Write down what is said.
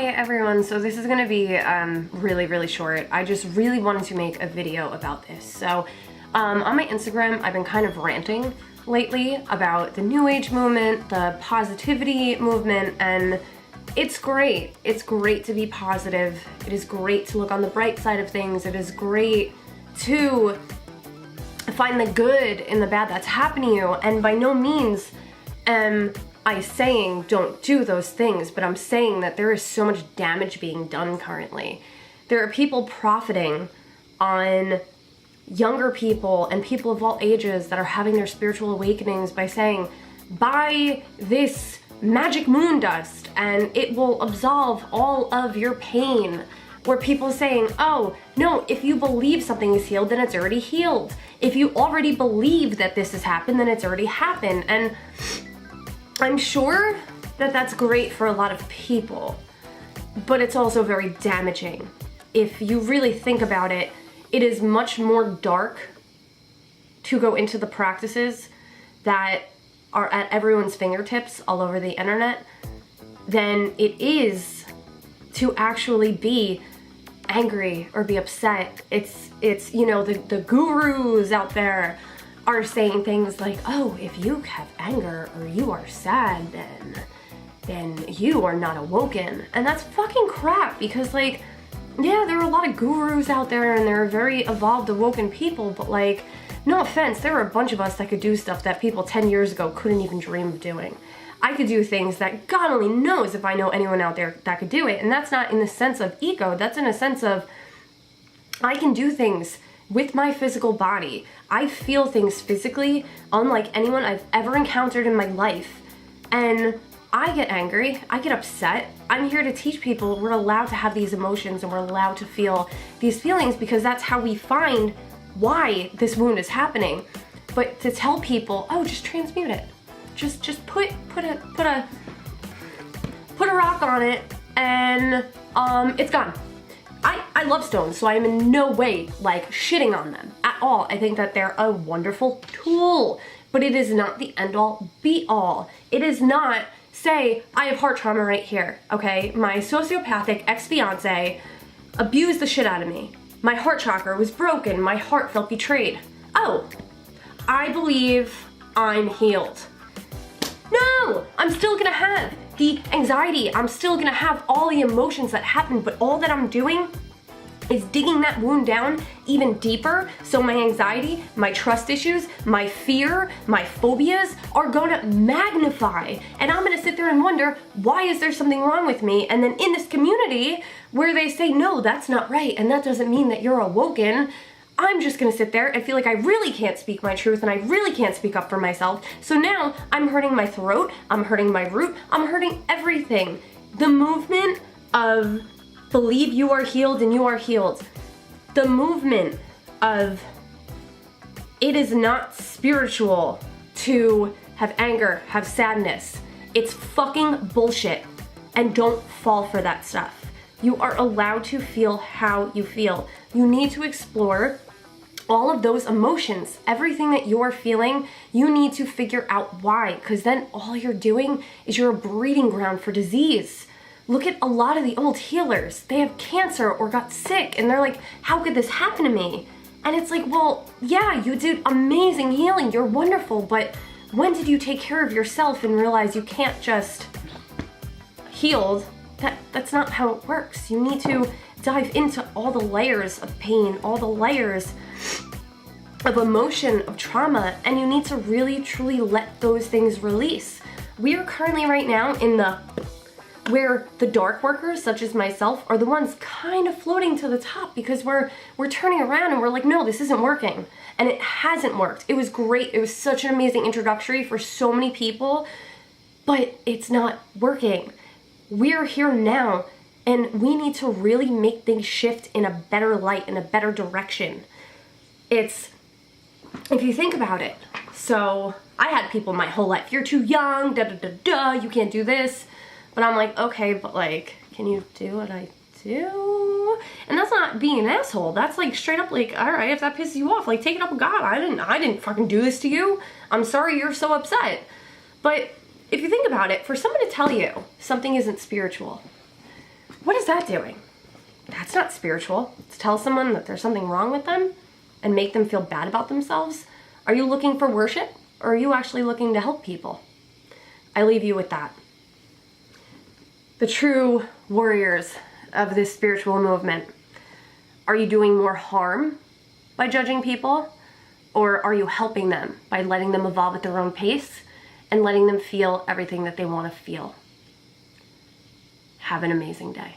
Hi everyone, so this is gonna be really short. I just really wanted to make a video about this. So on my Instagram, I've been kind of ranting lately about the New Age movement, the positivity movement, and it's great. It's great to be positive. It is great to look on the bright side of things. It is great to find the good in the bad that's happening to you, and by no means am I saying don't do those things, but I'm saying that there is so much damage being done currently. There are people profiting on younger people and people of all ages that are having their spiritual awakenings by saying, buy this magic moon dust and it will absolve all of your pain. Where people are saying, oh, no, if you believe something is healed, then it's already healed. If you already believe that this has happened, then it's already happened. And I'm sure that that's great for a lot of people, but it's also very damaging. If you really think about it, it is much more dark to go into the practices that are at everyone's fingertips all over the internet than it is to actually be angry or be upset. It's you know, the gurus out there are saying things like, oh, if you have anger or you are sad, then you are not awoken. And that's fucking crap, because like, yeah, there are a lot of gurus out there and there are very evolved, awoken people, but like, no offense, there are a bunch of us that could do stuff that people 10 years ago couldn't even dream of doing. I could do things that God only knows if I know anyone out there that could do it. And that's not in the sense of ego, that's in a sense of I can do things with my physical body. I feel things physically unlike anyone I've ever encountered in my life. And I get angry, I get upset. I'm here to teach people we're allowed to have these emotions and we're allowed to feel these feelings, because that's how we find why this wound is happening. But to tell people, oh, just transmute it. Just put a rock on it and it's gone. I love stones, so I am in no way like shitting on them at all. I think that they're a wonderful tool, but it is not the end all be all. It is not, say, I have heart trauma right here, okay? My sociopathic ex-fiance abused the shit out of me. My heart chakra was broken, my heart felt betrayed. Oh, I believe I'm healed. No, I'm still gonna have the anxiety, I'm still gonna have all the emotions that happened, but all that I'm doing is digging that wound down even deeper, so my anxiety, my trust issues, my fear, my phobias are gonna magnify, and I'm gonna sit there and wonder, why is there something wrong with me? And then in this community where they say, no, that's not right, and that doesn't mean that you're awoken, I'm just gonna sit there and feel like I really can't speak my truth and I really can't speak up for myself. So now I'm hurting my throat, I'm hurting my root, I'm hurting everything. The movement of believe you are healed and you are healed. The movement of it is not spiritual to have anger, have sadness. It's fucking bullshit. And don't fall for that stuff. You are allowed to feel how you feel. You need to explore all of those emotions. Everything that you're feeling, you need to figure out why, because then all you're doing is you're a breeding ground for disease. Look at a lot of the old healers. They have cancer or got sick and they're like, how could this happen to me? And it's like, well, yeah, you did amazing healing. You're wonderful, but when did you take care of yourself and realize you can't just heal? That's not how it works. You need to dive into all the layers of pain, all the layers of emotion, of trauma, and you need to really truly let those things release. We are currently right now in where the dark workers, such as myself, are the ones kind of floating to the top, because we're turning around and we're like, no, this isn't working. And it hasn't worked. It was great. It was such an amazing introductory for so many people, but it's not working. We're here now, and we need to really make things shift in a better light, in a better direction. If you think about it, so I had people my whole life, you're too young, you can't do this. But I'm like, okay, but like, can you do what I do? And that's not being an asshole. That's like straight up like, all right, if that pisses you off, like take it up with God. I didn't fucking do this to you. I'm sorry you're so upset. But if you think about it, for someone to tell you something isn't spiritual, What is that doing? That's not spiritual. To tell someone that there's something wrong with them and make them feel bad about themselves. Are you looking for worship, or are you actually looking to help people? I leave you with that. The true warriors of this spiritual movement, are you doing more harm by judging people, or are you helping them by letting them evolve at their own pace and letting them feel everything that they want to feel? Have an amazing day.